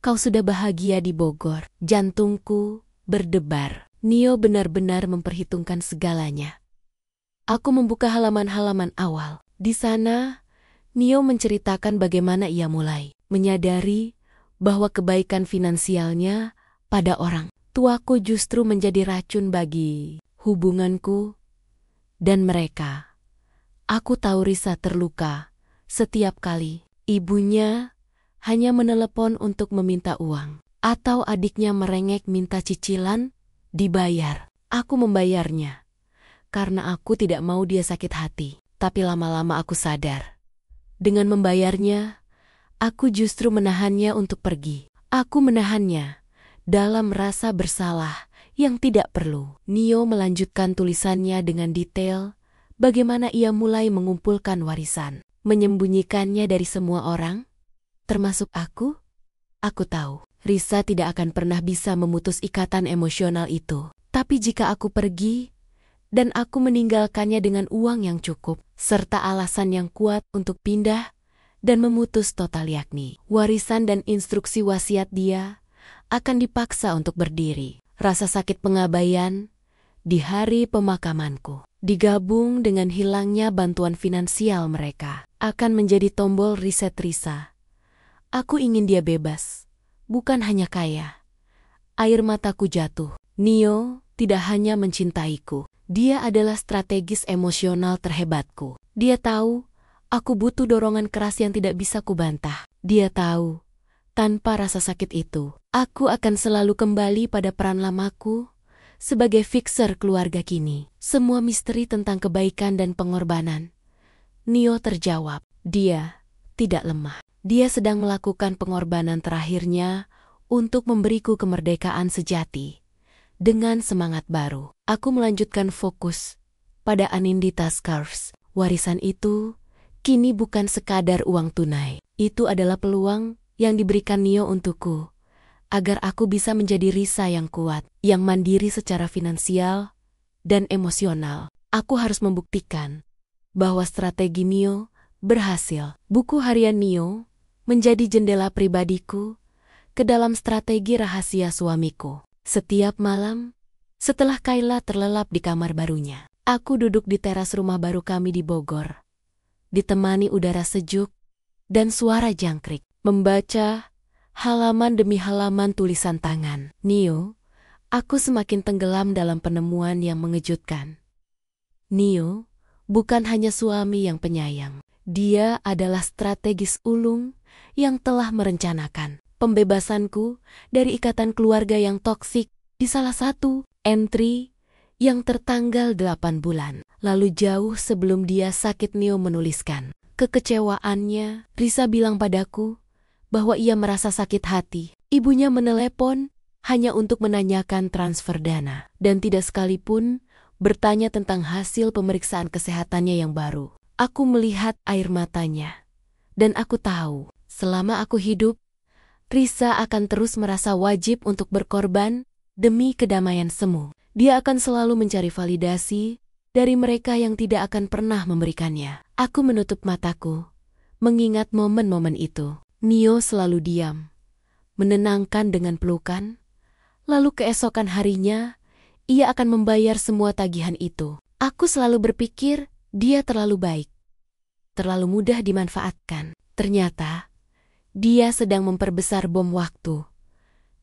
kau sudah bahagia di Bogor." Jantungku berdebar. Nio benar-benar memperhitungkan segalanya. Aku membuka halaman-halaman awal. Di sana, Nio menceritakan bagaimana ia mulai menyadari bahwa kebaikan finansialnya pada orang tuaku justru menjadi racun bagi hubunganku dan mereka. Aku tahu Risa terluka setiap kali ibunya hanya menelepon untuk meminta uang, atau adiknya merengek minta cicilan dibayar. Aku membayarnya karena aku tidak mau dia sakit hati. Tapi lama-lama aku sadar, dengan membayarnya, aku justru menahannya untuk pergi. Aku menahannya dalam rasa bersalah yang tidak perlu. Nio melanjutkan tulisannya dengan detail bagaimana ia mulai mengumpulkan warisan, menyembunyikannya dari semua orang, termasuk aku. Aku tahu, Risa tidak akan pernah bisa memutus ikatan emosional itu. Tapi jika aku pergi, dan aku meninggalkannya dengan uang yang cukup, serta alasan yang kuat untuk pindah dan memutus total, yakni warisan dan instruksi wasiat dia, akan dipaksa untuk berdiri. Rasa sakit pengabaian di hari pemakamanku, digabung dengan hilangnya bantuan finansial mereka, akan menjadi tombol reset Risa. Aku ingin dia bebas, bukan hanya kaya. Air mataku jatuh. Nio tidak hanya mencintaiku. Dia adalah strategis emosional terhebatku. Dia tahu aku butuh dorongan keras yang tidak bisa kubantah. Dia tahu, tanpa rasa sakit itu, aku akan selalu kembali pada peran lamaku sebagai fixer keluarga kini. Semua misteri tentang kebaikan dan pengorbanan Nio terjawab. Dia tidak lemah. Dia sedang melakukan pengorbanan terakhirnya untuk memberiku kemerdekaan sejati. Dengan semangat baru, aku melanjutkan fokus pada Anindita Scarves. Warisan itu kini bukan sekadar uang tunai. Itu adalah peluang yang diberikan Nio untukku, agar aku bisa menjadi Risa yang kuat, yang mandiri secara finansial dan emosional. Aku harus membuktikan bahwa strategi Nio berhasil. Buku harian Nio menjadi jendela pribadiku ke dalam strategi rahasia suamiku. Setiap malam, setelah Kayla terlelap di kamar barunya, aku duduk di teras rumah baru kami di Bogor, ditemani udara sejuk dan suara jangkrik, membaca halaman demi halaman tulisan tangan Nio. Aku semakin tenggelam dalam penemuan yang mengejutkan. Nio bukan hanya suami yang penyayang, dia adalah strategis ulung yang telah merencanakan pembebasanku dari ikatan keluarga yang toksik di salah satu entry yang tertanggal 8 bulan. Lalu jauh sebelum dia sakit, Nio menuliskan kekecewaannya. Risa bilang padaku bahwa ia merasa sakit hati. Ibunya menelepon hanya untuk menanyakan transfer dana dan tidak sekalipun bertanya tentang hasil pemeriksaan kesehatannya yang baru. Aku melihat air matanya dan aku tahu selama aku hidup, Risa akan terus merasa wajib untuk berkorban demi kedamaian semu. Dia akan selalu mencari validasi dari mereka yang tidak akan pernah memberikannya. Aku menutup mataku, mengingat momen-momen itu. Nio selalu diam, menenangkan dengan pelukan. Lalu keesokan harinya, ia akan membayar semua tagihan itu. Aku selalu berpikir dia terlalu baik, terlalu mudah dimanfaatkan. Ternyata, Dia sedang memperbesar bom waktu.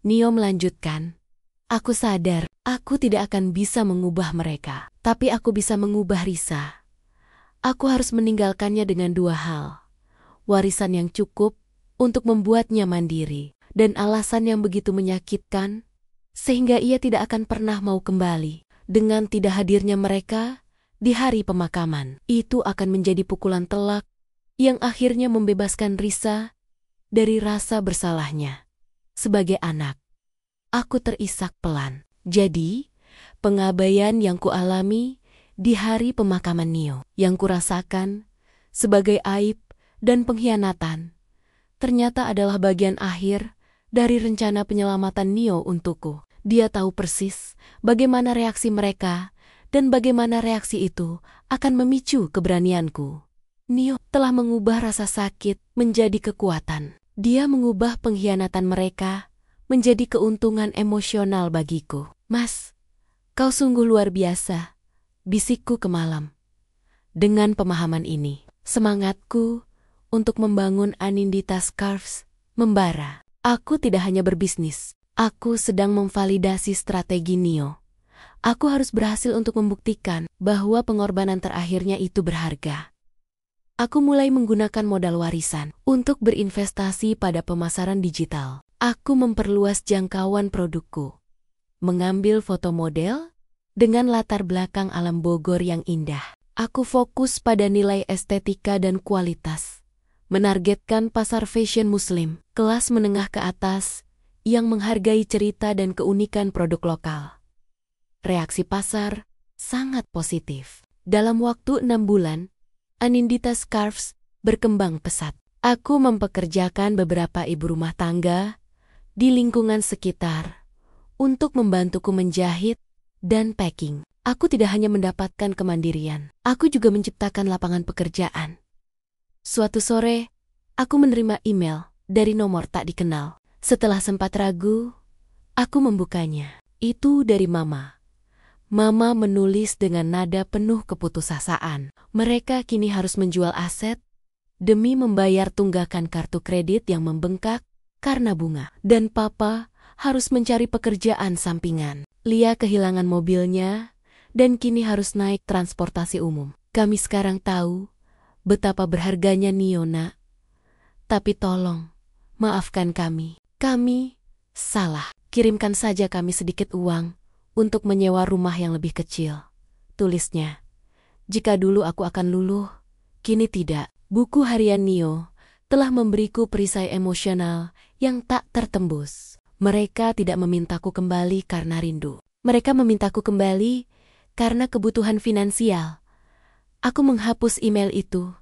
Nio melanjutkan. Aku sadar, aku tidak akan bisa mengubah mereka. Tapi aku bisa mengubah Risa. Aku harus meninggalkannya dengan dua hal. Warisan yang cukup untuk membuatnya mandiri. Dan alasan yang begitu menyakitkan, sehingga ia tidak akan pernah mau kembali. Dengan tidak hadirnya mereka di hari pemakaman, itu akan menjadi pukulan telak yang akhirnya membebaskan Risa dari rasa bersalahnya. Sebagai anak, aku terisak pelan. Jadi, pengabaian yang kualami di hari pemakaman Nio, yang kurasakan sebagai aib dan pengkhianatan, ternyata adalah bagian akhir dari rencana penyelamatan Nio untukku. Dia tahu persis bagaimana reaksi mereka dan bagaimana reaksi itu akan memicu keberanianku. Nio telah mengubah rasa sakit menjadi kekuatan. Dia mengubah pengkhianatan mereka menjadi keuntungan emosional bagiku. Mas, kau sungguh luar biasa, bisikku ke malam. Dengan pemahaman ini, semangatku untuk membangun Anindita Scarves membara. Aku tidak hanya berbisnis, aku sedang memvalidasi strategi Nio. Aku harus berhasil untuk membuktikan bahwa pengorbanan terakhirnya itu berharga. Aku mulai menggunakan modal warisan untuk berinvestasi pada pemasaran digital. Aku memperluas jangkauan produkku. Mengambil foto model dengan latar belakang alam Bogor yang indah. Aku fokus pada nilai estetika dan kualitas. Menargetkan pasar fashion muslim, kelas menengah ke atas, yang menghargai cerita dan keunikan produk lokal. Reaksi pasar sangat positif. Dalam waktu 6 bulan, Anindita Scarves berkembang pesat. Aku mempekerjakan beberapa ibu rumah tangga di lingkungan sekitar untuk membantuku menjahit dan packing. Aku tidak hanya mendapatkan kemandirian, aku juga menciptakan lapangan pekerjaan. Suatu sore, aku menerima email dari nomor tak dikenal. Setelah sempat ragu, aku membukanya. Itu dari Mama. Mama menulis dengan nada penuh keputusasaan. Mereka kini harus menjual aset demi membayar tunggakan kartu kredit yang membengkak karena bunga. Dan Papa harus mencari pekerjaan sampingan. Lia kehilangan mobilnya dan kini harus naik transportasi umum. Kami sekarang tahu betapa berharganya Nio, Nak. Tapi tolong, maafkan kami. Kami salah. Kirimkan saja kami sedikit uang untuk menyewa rumah yang lebih kecil. Tulisnya, jika dulu aku akan luluh, kini tidak. Buku harian Nio telah memberiku perisai emosional yang tak tertembus. Mereka tidak memintaku kembali karena rindu. Mereka memintaku kembali karena kebutuhan finansial. Aku menghapus email itu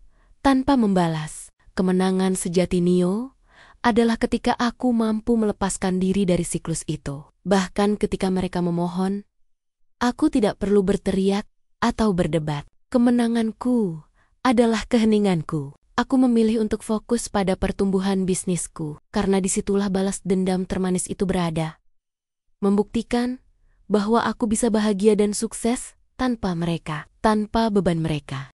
tanpa membalas. Kemenangan sejati Nio adalah ketika aku mampu melepaskan diri dari siklus itu. Bahkan ketika mereka memohon, aku tidak perlu berteriak atau berdebat. Kemenanganku adalah keheninganku. Aku memilih untuk fokus pada pertumbuhan bisnisku, karena disitulah balas dendam termanis itu berada. Membuktikan bahwa aku bisa bahagia dan sukses tanpa mereka, tanpa beban mereka.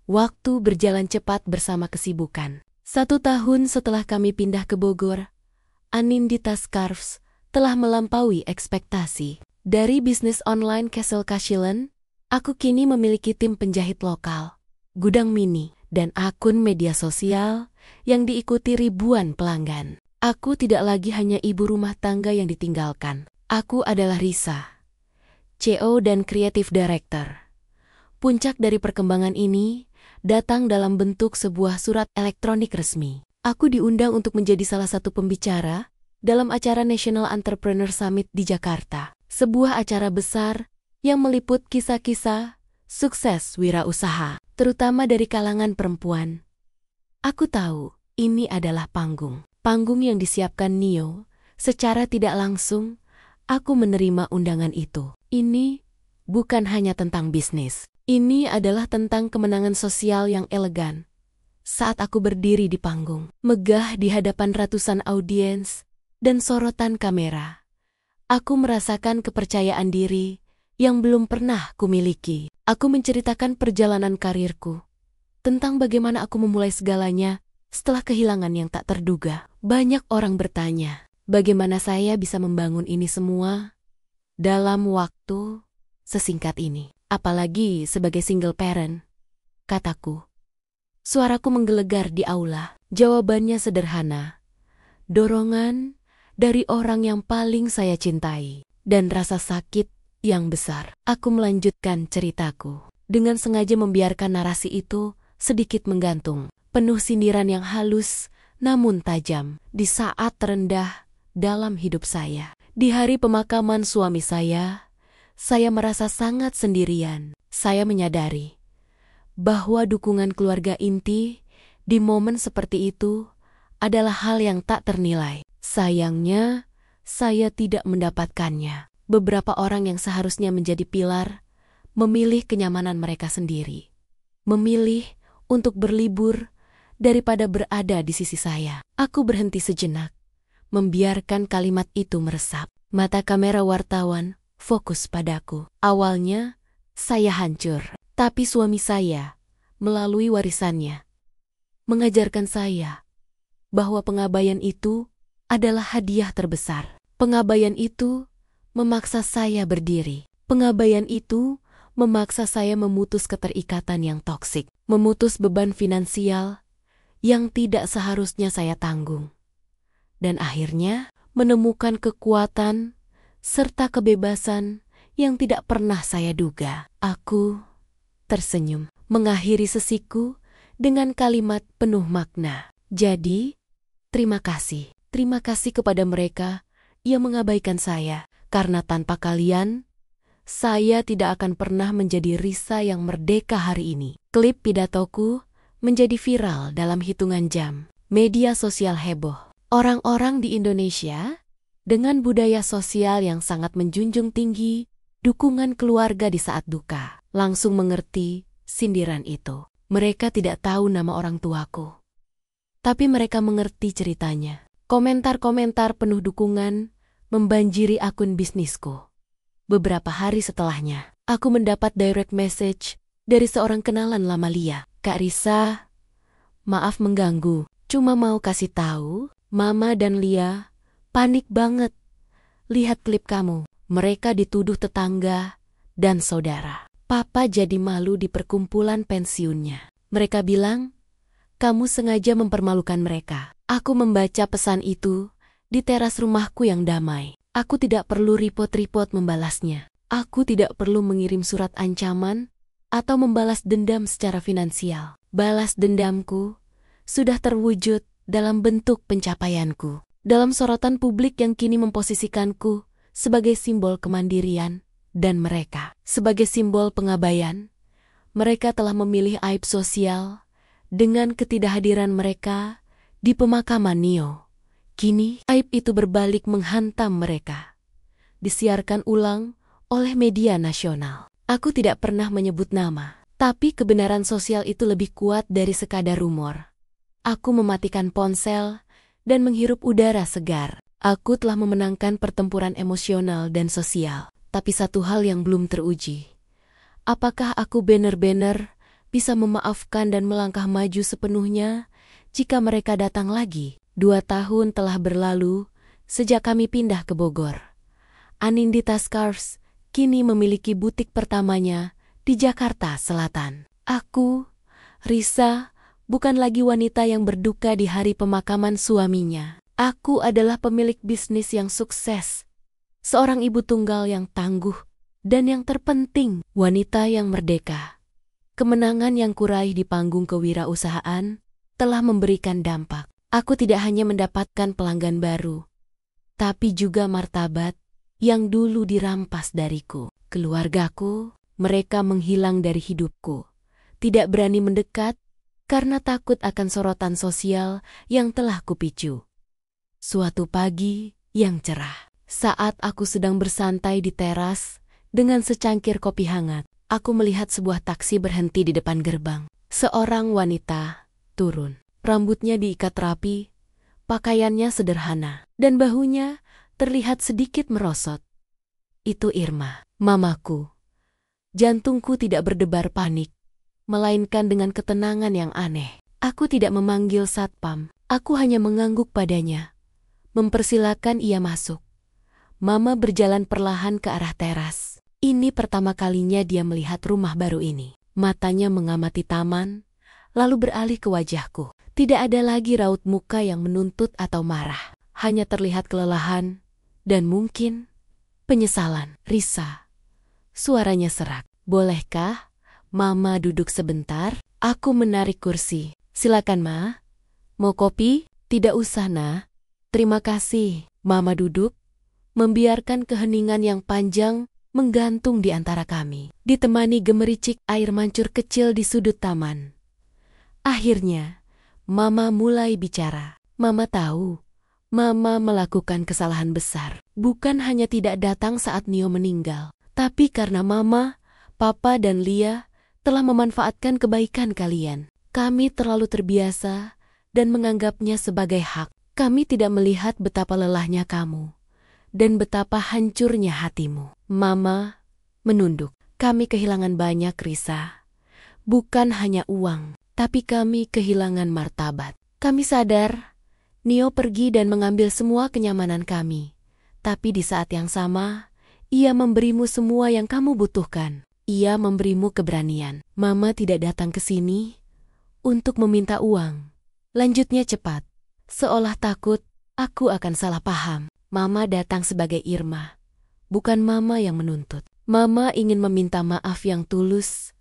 Waktu berjalan cepat bersama kesibukan. 1 tahun setelah kami pindah ke Bogor, Anindita Scarves telah melampaui ekspektasi. Dari bisnis online Castle Kashilan, aku kini memiliki tim penjahit lokal, gudang mini, dan akun media sosial yang diikuti ribuan pelanggan. Aku tidak lagi hanya ibu rumah tangga yang ditinggalkan. Aku adalah Risa, CEO dan Creative Director. Puncak dari perkembangan ini datang dalam bentuk sebuah surat elektronik resmi. Aku diundang untuk menjadi salah satu pembicara dalam acara National Entrepreneur Summit di Jakarta. Sebuah acara besar yang meliput kisah-kisah sukses wirausaha, terutama dari kalangan perempuan. Aku tahu ini adalah panggung yang disiapkan Nio. Secara tidak langsung, aku menerima undangan itu. Ini bukan hanya tentang bisnis. Ini adalah tentang kemenangan sosial yang elegan. Saat aku berdiri di panggung, megah di hadapan ratusan audiens dan sorotan kamera, aku merasakan kepercayaan diri yang belum pernah kumiliki. Aku menceritakan perjalanan karirku, tentang bagaimana aku memulai segalanya Setelah kehilangan yang tak terduga, banyak orang bertanya, bagaimana saya bisa membangun ini semua dalam waktu sesingkat ini. Apalagi sebagai single parent, kataku. Suaraku menggelegar di aula. Jawabannya sederhana. Dorongan dari orang yang paling saya cintai. Dan rasa sakit yang besar. Aku melanjutkan ceritaku. Dengan sengaja membiarkan narasi itu sedikit menggantung. Penuh sindiran yang halus namun tajam. Di saat terendah dalam hidup saya. Di hari pemakaman suami saya merasa sangat sendirian. Saya menyadari bahwa dukungan keluarga inti di momen seperti itu adalah hal yang tak ternilai. Sayangnya, saya tidak mendapatkannya. Beberapa orang yang seharusnya menjadi pilar memilih kenyamanan mereka sendiri. Memilih untuk berlibur daripada berada di sisi saya. Aku berhenti sejenak, membiarkan kalimat itu meresap. Mata kamera wartawan fokus padaku. Awalnya, saya hancur. Tapi suami saya, melalui warisannya, mengajarkan saya bahwa pengabaian itu adalah hadiah terbesar. Pengabaian itu memaksa saya berdiri. Pengabaian itu memaksa saya memutus keterikatan yang toksik. Memutus beban finansial yang tidak seharusnya saya tanggung. Dan akhirnya menemukan kekuatan serta kebebasan yang tidak pernah saya duga. Aku tersenyum, mengakhiri sesiku dengan kalimat penuh makna. Jadi, terima kasih. Terima kasih kepada mereka yang mengabaikan saya. Karena tanpa kalian, saya tidak akan pernah menjadi Risa yang merdeka hari ini. Klip pidatoku menjadi viral dalam hitungan jam. Media sosial heboh. Orang-orang di Indonesia dengan budaya sosial yang sangat menjunjung tinggi dukungan keluarga di saat duka, langsung mengerti sindiran itu. Mereka tidak tahu nama orang tuaku, tapi mereka mengerti ceritanya. Komentar-komentar penuh dukungan membanjiri akun bisnisku. Beberapa hari setelahnya, aku mendapat direct message dari seorang kenalan lama Lia. Kak Risa, maaf mengganggu. Cuma mau kasih tahu, Mama dan Lia panik banget lihat klip kamu. Mereka dituduh tetangga dan saudara. Papa jadi malu di perkumpulan pensiunnya. Mereka bilang, kamu sengaja mempermalukan mereka. Aku membaca pesan itu di teras rumahku yang damai. Aku tidak perlu repot-repot membalasnya. Aku tidak perlu mengirim surat ancaman atau membalas dendam secara finansial. Balas dendamku sudah terwujud dalam bentuk pencapaianku. Dalam sorotan publik yang kini memposisikanku sebagai simbol kemandirian, dan mereka sebagai simbol pengabaian. Mereka telah memilih aib sosial dengan ketidakhadiran mereka di pemakaman Nio. Kini, aib itu berbalik menghantam mereka. Disiarkan ulang oleh media nasional. Aku tidak pernah menyebut nama, tapi kebenaran sosial itu lebih kuat dari sekadar rumor. Aku mematikan ponsel dan menghirup udara segar. Aku telah memenangkan pertempuran emosional dan sosial. Tapi satu hal yang belum teruji. Apakah aku benar-benar bisa memaafkan dan melangkah maju sepenuhnya jika mereka datang lagi? 2 tahun telah berlalu sejak kami pindah ke Bogor. Anindita Scarves kini memiliki butik pertamanya di Jakarta Selatan. Aku, Risa, bukan lagi wanita yang berduka di hari pemakaman suaminya. Aku adalah pemilik bisnis yang sukses. Seorang ibu tunggal yang tangguh. Dan yang terpenting, wanita yang merdeka. Kemenangan yang kuraih di panggung kewirausahaan telah memberikan dampak. Aku tidak hanya mendapatkan pelanggan baru, tapi juga martabat yang dulu dirampas dariku. Keluargaku, mereka menghilang dari hidupku. Tidak berani mendekat, karena takut akan sorotan sosial yang telah kupicu. Suatu pagi yang cerah, saat aku sedang bersantai di teras dengan secangkir kopi hangat, aku melihat sebuah taksi berhenti di depan gerbang. Seorang wanita turun. Rambutnya diikat rapi, pakaiannya sederhana, dan bahunya terlihat sedikit merosot. Itu Irma, mamaku. Jantungku tidak berdebar panik, melainkan dengan ketenangan yang aneh. Aku tidak memanggil satpam. Aku hanya mengangguk padanya, mempersilakan ia masuk. Mama berjalan perlahan ke arah teras. Ini pertama kalinya dia melihat rumah baru ini. Matanya mengamati taman, lalu beralih ke wajahku. Tidak ada lagi raut muka yang menuntut atau marah. Hanya terlihat kelelahan dan mungkin penyesalan. Risa, suaranya serak. Bolehkah Mama duduk sebentar? Aku menarik kursi. Silakan, Ma. Mau kopi? Tidak usah, Nah. Terima kasih. Mama duduk, membiarkan keheningan yang panjang menggantung di antara kami. Ditemani gemericik air mancur kecil di sudut taman. Akhirnya, Mama mulai bicara. Mama tahu, Mama melakukan kesalahan besar. Bukan hanya tidak datang saat Nio meninggal, tapi karena Mama, Papa dan Lia telah memanfaatkan kebaikan kalian. Kami terlalu terbiasa dan menganggapnya sebagai hak. Kami tidak melihat betapa lelahnya kamu dan betapa hancurnya hatimu. Mama menunduk. Kami kehilangan banyak, Risa. Bukan hanya uang, tapi kami kehilangan martabat. Kami sadar Nio pergi dan mengambil semua kenyamanan kami. Tapi di saat yang sama, ia memberimu semua yang kamu butuhkan. Ia memberimu keberanian. Mama tidak datang ke sini untuk meminta uang. Lanjutnya cepat, seolah takut aku akan salah paham. Mama datang sebagai Irma, bukan Mama yang menuntut. Mama ingin meminta maaf yang tulus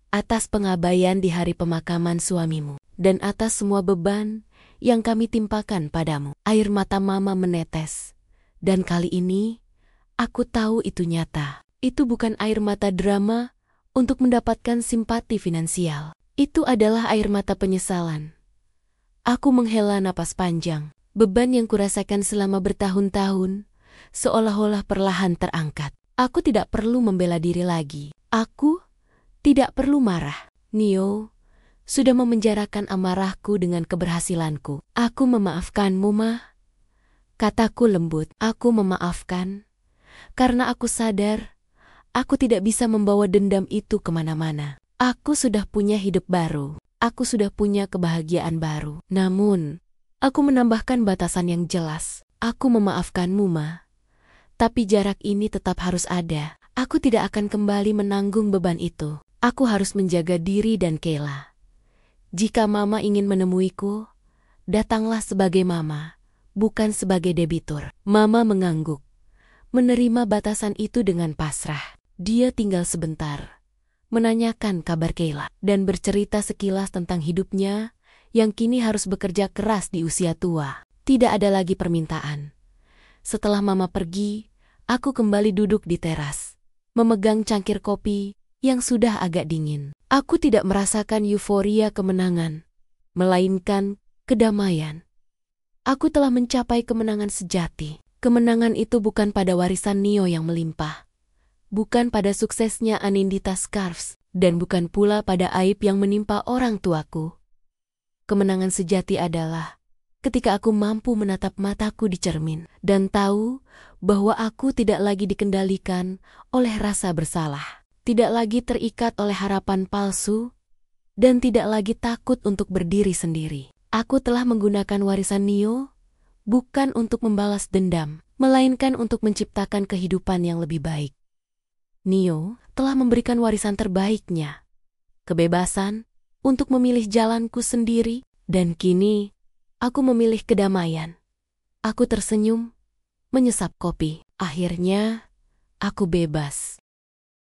atas pengabaian di hari pemakaman suamimu dan atas semua beban yang kami timpakan padamu. Air mata Mama menetes, dan kali ini aku tahu itu nyata. Itu bukan air mata drama untuk mendapatkan simpati finansial. Itu adalah air mata penyesalan. Aku menghela napas panjang. Beban yang kurasakan selama bertahun-tahun seolah-olah perlahan terangkat. Aku tidak perlu membela diri lagi. Aku tidak perlu marah. Nio sudah memenjarakan amarahku dengan keberhasilanku. Aku memaafkanmu, Ma. Kataku lembut. Aku memaafkan karena aku sadar aku tidak bisa membawa dendam itu kemana-mana. Aku sudah punya hidup baru. Aku sudah punya kebahagiaan baru. Namun, aku menambahkan batasan yang jelas. Aku memaafkanmu, Ma. Tapi jarak ini tetap harus ada. Aku tidak akan kembali menanggung beban itu. Aku harus menjaga diri dan Kayla. Jika Mama ingin menemuiku, datanglah sebagai Mama, bukan sebagai debitur. Mama mengangguk, menerima batasan itu dengan pasrah. Dia tinggal sebentar, menanyakan kabar Kayla, dan bercerita sekilas tentang hidupnya yang kini harus bekerja keras di usia tua. Tidak ada lagi permintaan. Setelah Mama pergi, aku kembali duduk di teras, memegang cangkir kopi yang sudah agak dingin. Aku tidak merasakan euforia kemenangan, melainkan kedamaian. Aku telah mencapai kemenangan sejati. Kemenangan itu bukan pada warisan Nio yang melimpah, bukan pada suksesnya Anindita Scarves, dan bukan pula pada aib yang menimpa orang tuaku. Kemenangan sejati adalah ketika aku mampu menatap mataku di cermin dan tahu bahwa aku tidak lagi dikendalikan oleh rasa bersalah, tidak lagi terikat oleh harapan palsu, dan tidak lagi takut untuk berdiri sendiri. Aku telah menggunakan warisan Nio bukan untuk membalas dendam, melainkan untuk menciptakan kehidupan yang lebih baik. Nio telah memberikan warisan terbaiknya, kebebasan untuk memilih jalanku sendiri, dan kini aku memilih kedamaian. Aku tersenyum, menyesap kopi. Akhirnya, aku bebas.